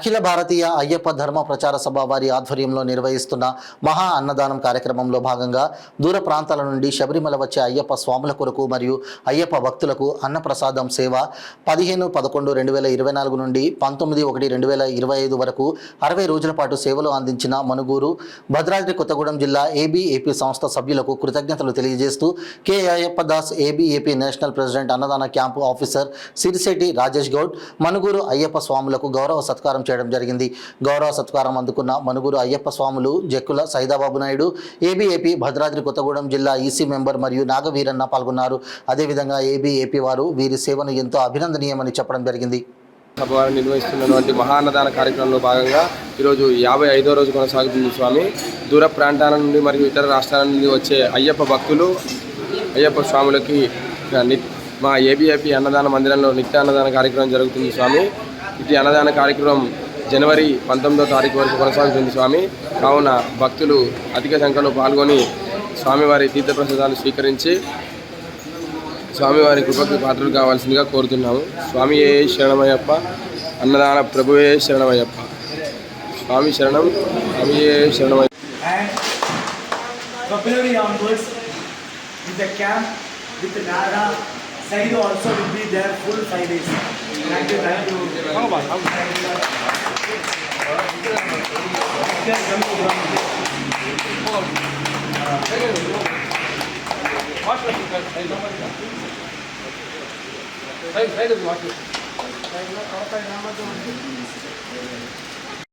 అఖిల భారతీయ అయ్యప్ప ధర్మ ప్రచార సభ వారి ఆధ్వర్యంలో నిర్వహిస్తున్న మహా అన్నదానం కార్యక్రమంలో భాగంగా దూర ప్రాంతాల నుండి శబరిమల వచ్చే అయ్యప్ప స్వాముల కొరకు మరియు అయ్యప్ప భక్తులకు అన్నప్రసాదం సేవ 15-11-2024 నుండి 19-1-2025 వరకు 60 రోజుల పాటు సేవలు అందించిన మనుగూరు భద్రాద్రి కొత్తగూడెం జిల్లా ఏబీఏపీ సంస్థ సభ్యులకు కృతజ్ఞతలు తెలియజేస్తూ K Ayyappa Das ABAP national president అన్నదాన క్యాంపు ఆఫీసర్ సిరిశెట్టి రాజేష్ గౌడ్ మనుగూరు అయ్యప్ప స్వాములకు గౌరవ సత్కారం చేయడం జరిగింది. గౌరవ సత్కారం అందుకున్న మనుగూరు అయ్యప్ప స్వాములు జక్కుల సైదాబాబు నాయుడు ఏబీఏపీ భద్రాద్రి కొత్తగూడెం జిల్లా ఈసీ మెంబర్ మరియు నాగవీరన్న పాల్గొన్నారు. అదేవిధంగా ఏబీఏపీ వారు వీరి సేవను ఎంతో అభినందనీయమని చెప్పడం జరిగింది. సభ నిర్వహిస్తున్నటువంటి మహాన్నదాన కార్యక్రమంలో భాగంగా ఈరోజు 55వ రోజు కొనసాగుతుంది. స్వామి దూర ప్రాంతాల నుండి మరియు ఇతర రాష్ట్రాల నుండి వచ్చే అయ్యప్ప భక్తులు అయ్యప్ప స్వాములకి మా ఏబీఏపీ అన్నదాన మందిరంలో నిత్య అన్నదాన కార్యక్రమం జరుగుతుంది. స్వామి ఇది అన్నదాన కార్యక్రమం జనవరి 19వ తారీఖు వరకు కొనసాగుతుంది. స్వామి కావున భక్తులు అధిక సంఖ్యలో పాల్గొని స్వామివారి తీర్థప్రసాదాలు స్వీకరించి స్వామివారి కృపకు పాత్రలు కావాల్సిందిగా కోరుతున్నాము. స్వామియే శరణమయ్యప్ప, అన్నదాన ప్రభువే శరణమయ్యప్ప. స్వామి శరణం, స్వామియే శరణమయ్యప్ప. Saidu also will be there full 5 days. Thank you. How about how?